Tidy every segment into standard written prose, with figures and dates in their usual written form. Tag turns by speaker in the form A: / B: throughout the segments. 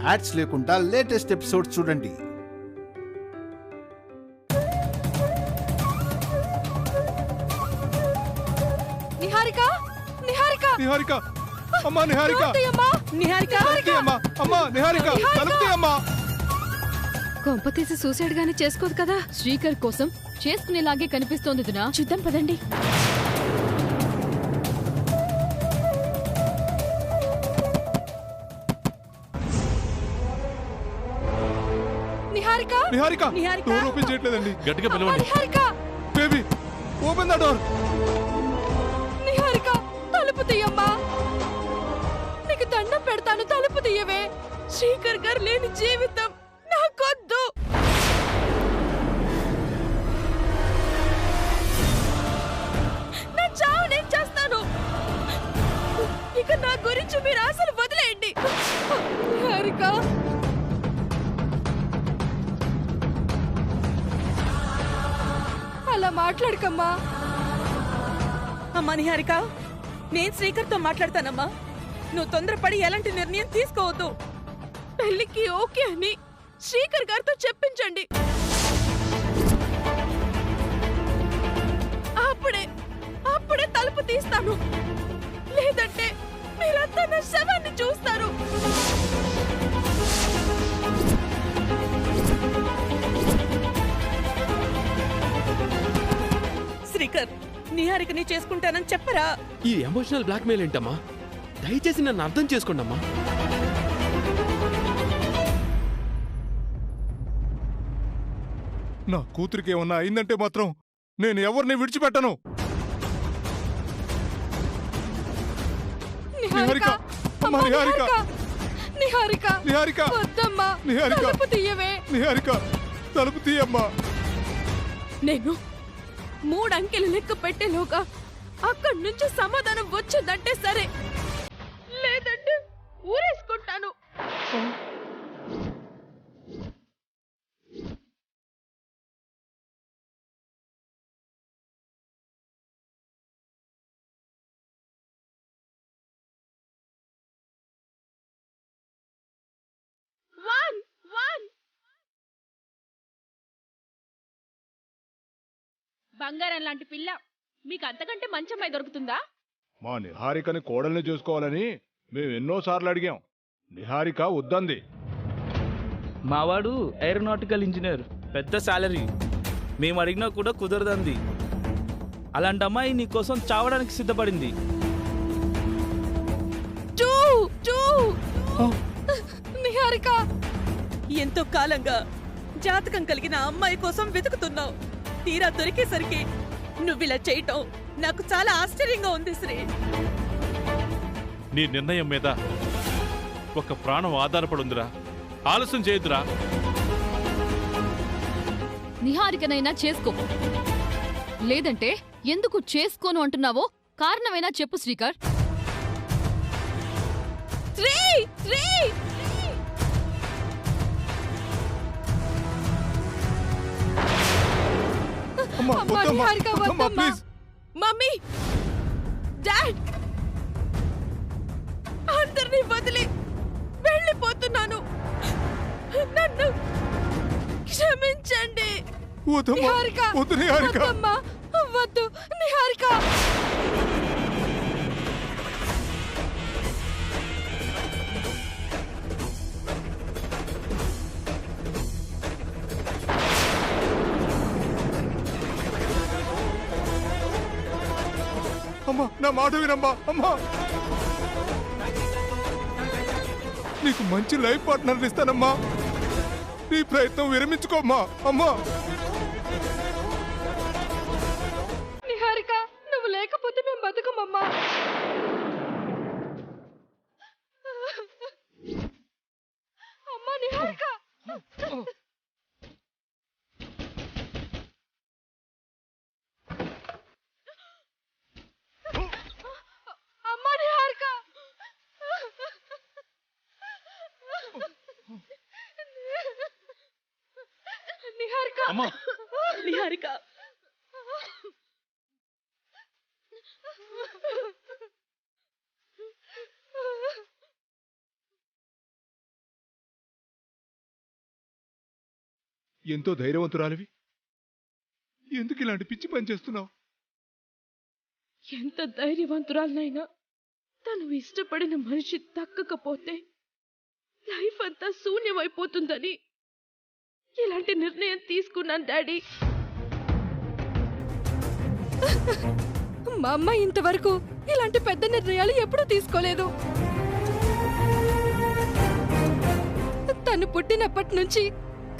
A: Ads లేకుండా latest episodes చూడండి.
B: నిహారిక నిహారిక
C: నిహారిక అమ్మా నిహారిక
B: నిహారిక
C: అమ్మా నిహారిక అమ్మా.
B: కొంపతీసి సూసైడ్ గాని చేసుకోదు కదా.
D: శ్రీకర్ కోసం చేసుకునేలాగే కనిపిస్తోంది దినా.
B: చూద్దాం పదండి. నిహారిక
C: నిహారిక
B: నిహారిక
C: డోర్ ఓపెన్ చేయట్లేదండి.
E: గట్టిగా పిలవండి.
B: Niharika
C: baby open the door.
B: Niharika తలుపు తీయమ్మా. నీకు దండం పెడతాను, తలుపు తీయవే. శ్రీకర్ గారు లేని జీవితం నాకొద్దు. నా చావు నేను చేస్తాను. ఇక నా గురించి మీరు అసలు వదిలేయండి. నిహారిక అలా మాట్లాడకమ్మా.
F: అమ్మా నిహారిక, నేను శ్రీకర్తో మాట్లాడతానమ్మా. నువ్వు తొందరపడి ఎలాంటి నిర్ణయం తీసుకోవద్దు.
B: పెళ్లికి ఓకే అని శ్రీకర్ గారితో చెప్పించండి. అప్పుడే అప్పుడే తలుపు తీస్తాను. లేదంటే మీరంతా నా శవాన్ని చూస్తారు.
F: శ్రీకర్, నిహారికని చేసుకుంటానని చెప్పరా?
E: ఈ ఎమోషనల్ బ్లాక్మెయిల్ ఏంటమ్మా? దయచేసి నన్ను అర్థం చేసుకోండి అమ్మా.
C: నా కూతురికి ఏమన్నా అయిందంటే మాత్రం నేను ఎవరిని విడిచిపెట్టను.
B: నిహారిక
C: అమ్మా నిహారిక
B: నిహారిక
C: నిహారిక
B: వద్దమ్మా.
C: నిహారిక
B: తలుపు తీయవే.
C: నిహారిక తలుపు తీయమ్మా.
B: నేను 3 అంకెలు లెక్క పెట్టేలోగా అక్కడి నుంచి సమాధానం వచ్చిందంటే సరే, లేదంటే ఊరేసుకుంటాను.
D: బంగారం లాంటి పిల్ల మీకు అంతకంటే మంచి అమ్మాయి దొరుకుతుందా?
C: మా నిహారికని కోడల్ని చూసుకోవాలని మేము ఎన్నోసార్లు అడిగాం. నిహారిక వద్దంది.
G: మావాడు ఏరోనాటికల్ ఇంజనీర్, పెద్ద శాలరీ. మేము అడిగినా కూడా కుదరదంది. అలాంటి అమ్మాయి నీకోసం చావడానికి సిద్ధపడింది.
B: నిహారిక
F: ఎంతో కాలంగా జాతకం కలిగిన అమ్మాయి కోసం వెతుకుతున్నావు. తీరా దొరికేసరికి నువ్విలా చేయటం నాకు చాలా ఆశ్చర్యంగా ఉంది శ్రీ.
E: నీ నిర్ణయం మీద ఒక ప్రాణం ఆధారపడుందిరా. ఆలస్యం చేయదురా.
D: నిహారికనైనా చేసుకో, లేదంటే ఎందుకు చేసుకోను అంటున్నావో కారణమైనా చెప్పు శ్రీకర్.
B: నిహారిక వద్దమ్మా. మమ్మీ, డాడ్, అందరినీ వదిలి వెళ్ళిపోతున్నాను. నన్ను క్షమించండి. నిహారిక వద్దమ్మా, వద్దు నిహారిక.
C: అమ్మా నా మాట వినమ్మా. అమ్మా నీకు మంచి లైఫ్ పార్ట్నర్ ఇస్తానమ్మా. నీ ప్రయత్నం విరమించుకోమ్మా. అమ్మా
B: నిహారిక, నువ్వు లేకపోతే మేము బతుకమమ్మా. అమ్మా నిహారిక. అమ్మా నిహారిక. నిహారిక
E: అమ్మా
F: నిహారిక
C: ఎంతో ధైర్యవంతురాలివి ఎందుకు ఇలాంటి పిచ్చి పని చేస్తున్నావు?
B: ఎంత ధైర్యవంతురాలనైనా తను ఇష్టపడిన మనిషి దక్కకపోతే లైఫ్ అంతా శూన్యమైపోతుందని ఇలాంటి నిర్ణయం తీసుకున్నాను డాడీ. మా అమ్మ ఇంతవరకు ఇలాంటి పెద్ద నిర్ణయాలు ఎప్పుడూ తీసుకోలేదు. తను పుట్టినప్పటి నుంచి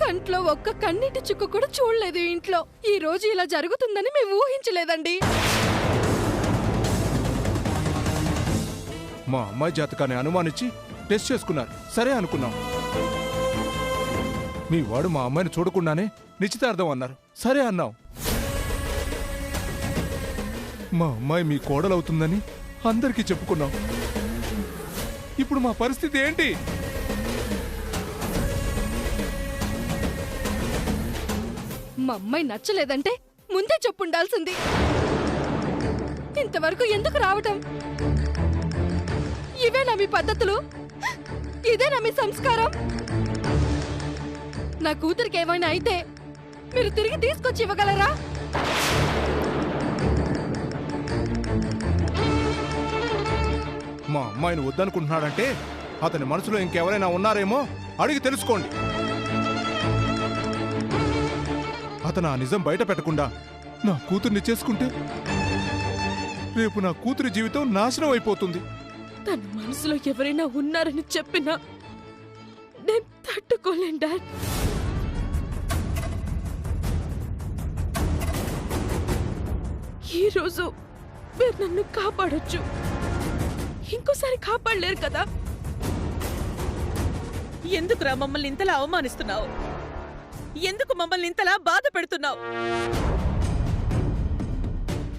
B: కంట్లో ఒక్క కన్నీటి చుక్క కూడా చూడలేదు ఇంట్లో. ఈ రోజు ఇలా జరుగుతుందని మేము ఊహించలేదండి.
A: మా అమ్మాయి జాతకాన్ని అనుమానించి టెస్ట్ చేసుకున్నారు. సరే అనుకున్నాం. మీ వాడు మా అమ్మాయిని చూడకుండానే నిశ్చితార్థం అన్నారు. సరే అన్నాం. మా అమ్మాయి మీ కోడలవుతుందని అందరికీ చెప్పుకున్నాం. ఇప్పుడు మా పరిస్థితి ఏంటి?
B: మా అమ్మాయి నచ్చలేదంటే ముందే చెప్పుండాల్సింది. ఇంతవరకు ఎందుకు రావటం? ఇవేనా మీ పద్ధతులు? ఇదేనా మీ సంస్కారం? నా కూతురికి ఏమైనా అయితే మీరు తిరిగి తీసుకొచ్చి ఇవ్వగలరా?
A: మా అమ్మాయిని వద్దనుకుంటున్నాడంటే అతని మనసులో ఇంకెవరైనా ఉన్నారేమో అడిగి తెలుసుకోండి. అతను ఆ నిజం బయట పెట్టకుండా నా కూతుర్ని చేసుకుంటే రేపు నా కూతురి జీవితం నాశనం అయిపోతుంది.
B: తన మనసులో ఎవరైనా ఉన్నారని చెప్పినా నేను తట్టుకోలేను డాడ్. ఈరోజు మీరు నన్ను కాపాడొచ్చు, ఇంకోసారి కాపాడలేరు కదా.
F: ఎందుకురా మమ్మల్ని ఇంతలా అవమానిస్తున్నావు? ఎందుకు మమ్మల్ని ఇంతలా బాధ పెడుతున్నావు?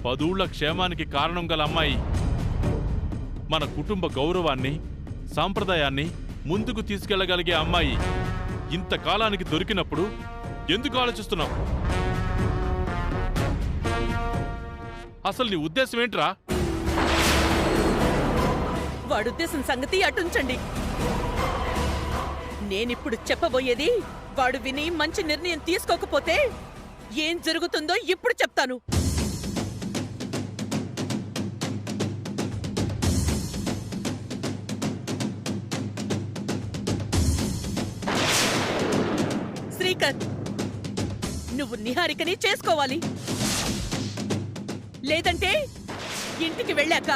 E: 10 ఊళ్ళ క్షేమానికి కారణం గల అమ్మాయి మన కుటుంబ గౌరవాన్ని, సాంప్రదాయాన్ని ముందుకు తీసుకెళ్లగలిగే అమ్మాయి ఇంతకాలానికి దొరికినప్పుడు ఎందుకు ఆలోచిస్తున్నావు? అసలు నీ ఉద్దేశం ఏంట్రా?
F: వాడుద్దేశం సంగతి అటుంచండి. నేనిప్పుడు చెప్పబోయేది వాడు విని మంచి నిర్ణయం తీసుకోకపోతే ఏం జరుగుతుందో ఇప్పుడు చెప్తాను. శ్రీకర్, నువ్వు నిహారికని చేసుకోవాలి. లేదంటే ఇంటికి వెళ్ళాక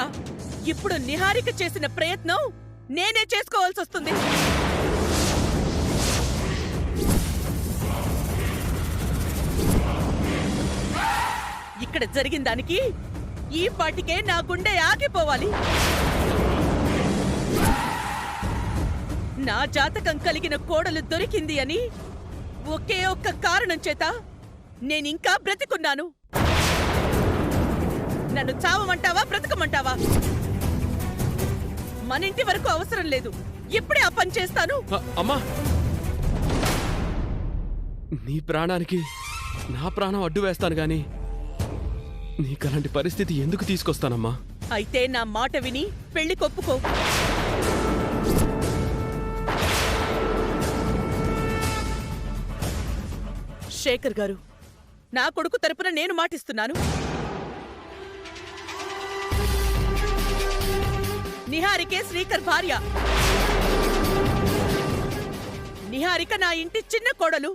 F: ఇప్పుడు నిహారిక చేసిన ప్రయత్నం నేనే చేసుకోవాల్సి వస్తుంది. ఇక్కడ జరిగిన దానికి ఈ పాటికే నా గుండె ఆగిపోవాలి. నా జాతకం కలిగిన కోడలు దొరికింది అని ఒకే ఒక్క కారణం చేత నేనింకా బ్రతికున్నాను. నన్ను చావమంటావా, బ్రతకమంటావా? మన ఇంటి వరకు అవసరం లేదు, ఇప్పుడే ఆ పని చేస్తాను.
H: అమ్మా, నీ ప్రాణానికి నా ప్రాణం అడ్డు వేస్తాను గాని నీకలాంటి పరిస్థితి ఎందుకు తీసుకొస్తానమ్మా?
F: అయితే నా మాట విని పెళ్లి కొప్పుకో. శేఖర్ గారు, నా కొడుకు తరపున నేను మాటిస్తున్నాను. నిహారికే శ్రీకర్ భార్య. నిహారిక నా ఇంటి చిన్న కోడలు.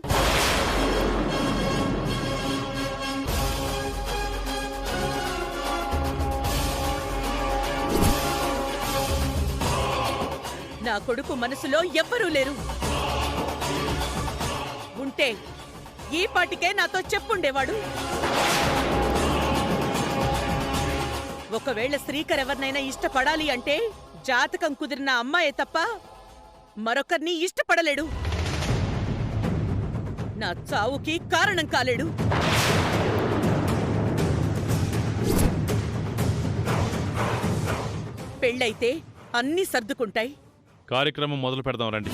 F: నా కొడుకు మనసులో ఎవ్వరూ లేరు. ఉంటే ఈ పాటికే నాతో చెప్పుండేవాడు. ఒకవేళ శ్రీకర్ ఎవరినైనా ఇష్టపడాలి అంటే జాతకం కుదిరిన అమ్మాయే తప్ప మరొకరిని ఇష్టపడలేడు. నా చావుకి కారణం కాలేడు. పెళ్ళైతే అన్నీ సర్దుకుంటాయి.
E: కార్యక్రమం మొదలు పెడదాం రండి.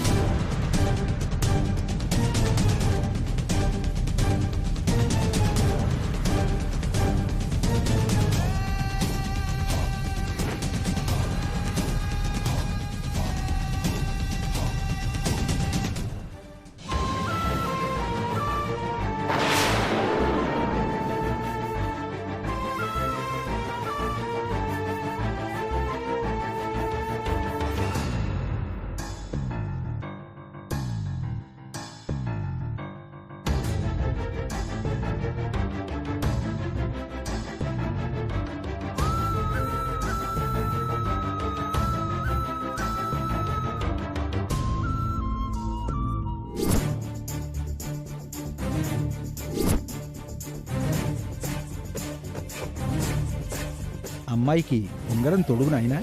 I: అమ్మాయికి ఉంగరం తొడుగు నాయనా.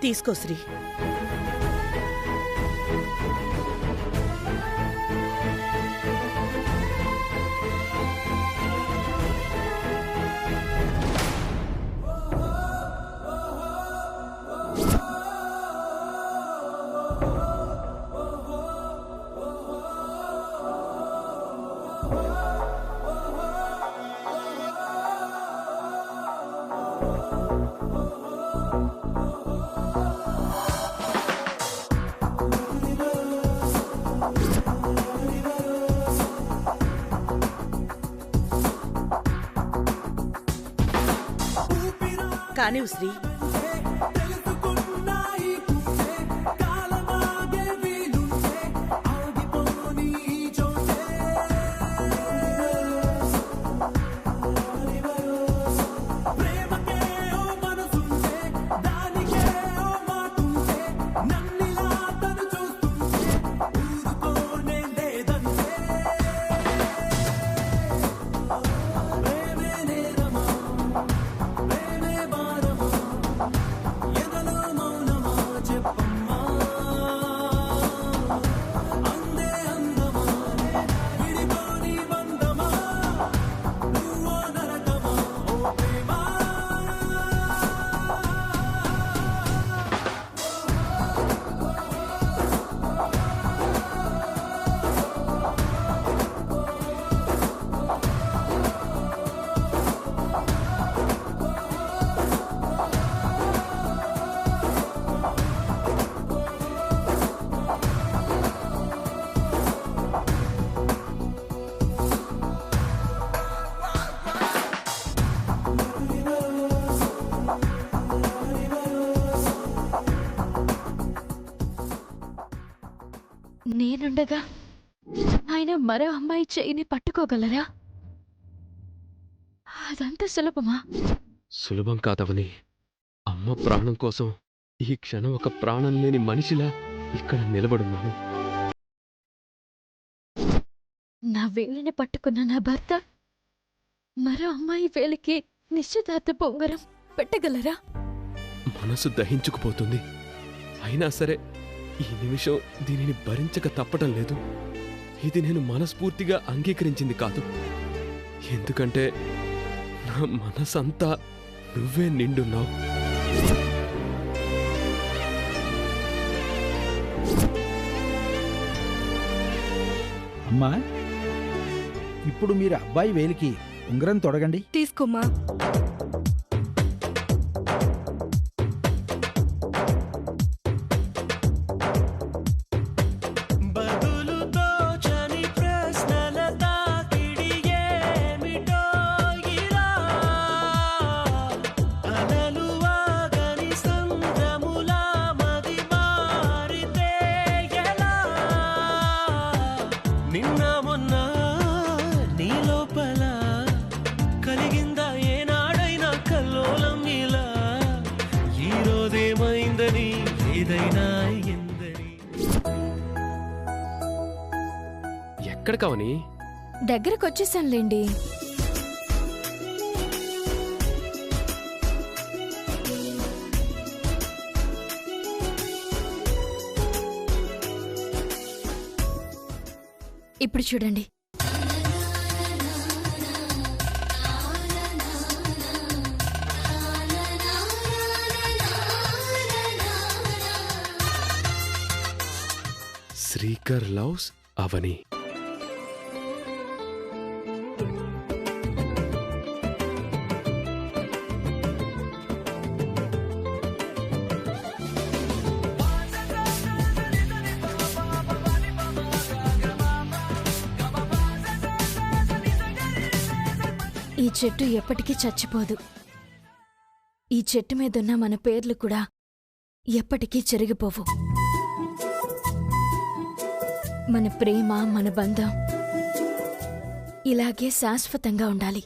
F: తీసుకో శ్రీ. కానివ్వు శ్రీ.
B: నేనుండగా ఆయన మరో అమ్మాయి చేయిని పట్టుకోగలరా? అదంత సులభమా?
H: సులభం కాదవని. అమ్మ ప్రాణం కోసం ఈ క్షణం ఒక ప్రాణం లేని మనిషిలా ఇక్కడ నిలబడున్నాను.
B: నా వేలిని పట్టుకున్న నా భర్త మరో అమ్మాయి వేలికి నిశ్చితార్థపు ఉంగరం పెట్టగలరా?
H: మనసు దహించుకుపోతుంది. అయినా సరే ఈ నిమిషం దీనిని భరించక తప్పటం లేదు. ఇది నేను మనస్ఫూర్తిగా అంగీకరించింది కాదు. ఎందుకంటే నా మనసంతా నువ్వే నిండున్నావు.
I: అమ్మా, ఇప్పుడు మీరు అబ్బాయి వేలికి ఉంగరం తొడగండి.
B: తీసుకోమ్మా.
H: ఎక్కడ కావని?
B: దగ్గరకు వచ్చేసానులేండి. ఇప్పుడు చూడండి.
H: శ్రీకర్ లవ్స్ అవని.
B: ఈ చెట్టు ఎప్పటికీ చచ్చిపోదు. ఈ చెట్టు మీదున్న మన పేర్లు కూడా ఎప్పటికీ చెరిగిపోవు. మన ప్రేమ, మన బంధం ఇలాగే శాశ్వతంగా ఉండాలి.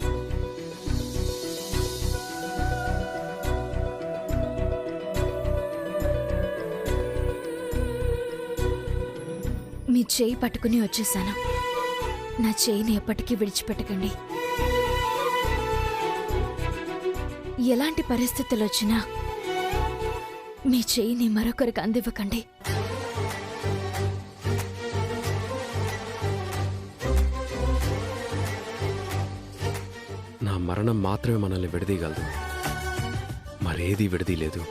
B: మీ చేయి పట్టుకుని వచ్చేసాను. నా చేయిని ఎప్పటికీ విడిచిపెట్టకండి. ఎలాంటి పరిస్థితులు వచ్చినా మీ చేయిని మరొకరికి అందివ్వకండి.
H: నా మరణం మాత్రమే మనల్ని విడదీయగలదు, మరేది విడదీయలేదు.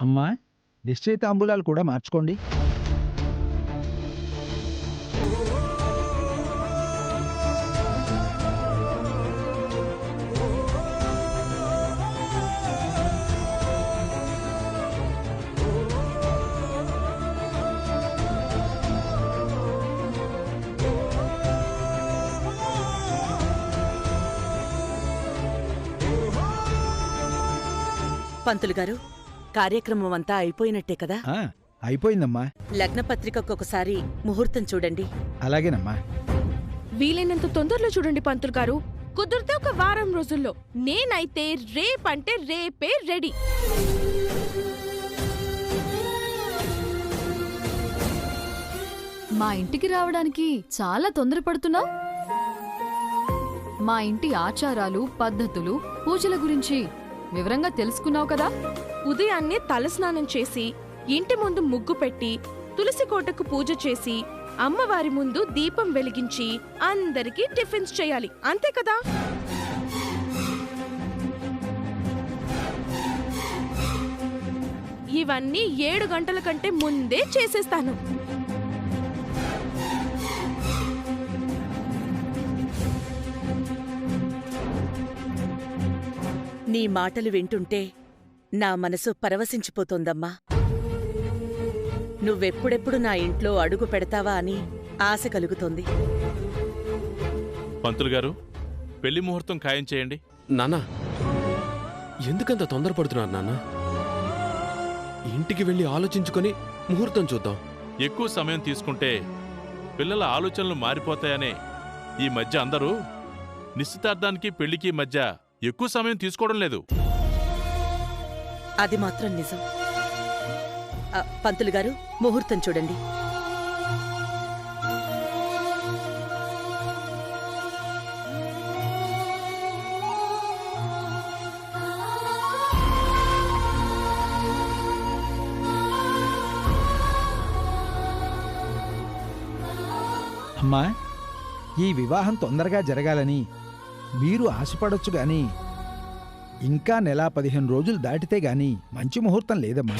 I: అమ్మా, నిశ్చయ తాంబూలాలు కూడా మార్చుకోండి.
F: పంతులు గారు, కార్యక్రమం అంతా అయిపోయినట్టే కదా?
I: అయిపోయిందమ్మా.
F: లగ్నపత్రికకు ఒకసారి ముహూర్తం చూడండి.
I: అలాగేనమ్మా.
B: వీలైనంత తొందరలో చూడండి పంతులు గారు. కుదిరితే ఒక వారం రోజుల్లో. నేనైతే రేపంటే రేపే రెడీ.
J: మా ఇంటికి రావడానికి చాలా తొందరపడుతున్నావు. మా ఇంటి ఆచారాలు, పద్ధతులు, పూజల గురించి వివరంగా తెలుసుకున్నావు కదా.
B: ఉదయాన్నే తలస్నానం చేసి, ఇంటి ముందు ముగ్గు పెట్టి, తులసి కోటకు పూజ చేసి, అమ్మవారి ముందు దీపం వెలిగించి, అందరికీ టిఫిన్స్ చేయాలి. అంతే కదా? ఇవన్నీ 7 గంటల కంటే ముందే చేసేస్తాను.
F: నీ మాటలు వింటుంటే నా మనసు పరవశించిపోతోందమ్మా. నువ్వెప్పుడెప్పుడు నా ఇంట్లో అడుగు పెడతావా అని ఆశ కలుగుతోంది.
E: పంతులు గారు, పెళ్లి ముహూర్తం ఖాయం చేయండి.
H: నాన్నా, ఎందుకంత తొందరపడుతున్నారు నాన్న? ఇంటికి వెళ్ళి ఆలోచించుకొని ముహూర్తం చూద్దాం.
E: ఎక్కువ సమయం తీసుకుంటే పిల్లల ఆలోచనలు మారిపోతాయనే ఈ మధ్య అందరూ నిశ్చితార్థానికి పెళ్లికి మధ్య ఎక్కువ సమయం తీసుకోవడం లేదు.
F: అది మాత్రం నిజం. పంతులు గారు, ముహూర్తం చూడండి.
I: అమ్మా, ఈ వివాహం తొందరగా జరగాలని మీరు ఆశపడొచ్చు గాని ఇంకా నెల 15 రోజులు దాటితే గాని మంచి ముహూర్తం లేదమ్మా.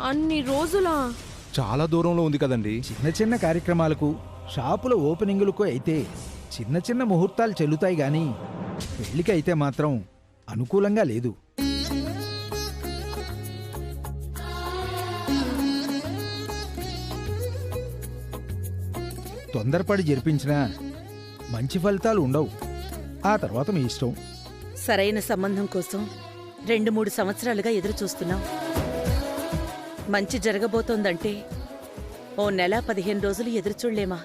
B: అన్ని రోజులా?
A: చాలా దూరంలో ఉంది కదండి.
I: చిన్న చిన్న కార్యక్రమాలకు, షాపుల ఓపెనింగులకు అయితే చిన్న చిన్న ముహూర్తాలు చెల్లుతాయి గాని పెళ్లికి అయితే మాత్రం అనుకూలంగా లేదు. తొందరపడి జరిపించినా మంచి ఫలితాలు ఉండవు. ఆ తర్వాత మీ ఇష్టం.
F: సరైన సంబంధం కోసం 2-3 సంవత్సరాలుగా ఎదురుచూస్తున్నాం. మంచి జరగబోతోందంటే ఓ నెల 15 రోజులు ఎదురుచూడలేమా?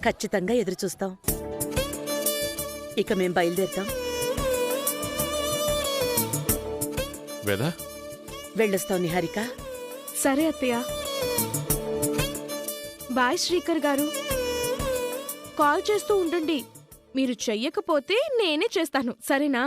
F: ఖచ్చితంగా ఎదురుచూస్తాం. ఇక మేం బయలుదేరుతాం.
E: వేదా,
F: వెళ్ళొస్తాం నిహారిక.
B: సరే అత్తయ్య. బాయ్ శ్రీకర్ గారు. కాల్ చేస్తూ ఉండండి. మీరు చెయ్యకపోతే నేనే చేస్తాను, సరేనా?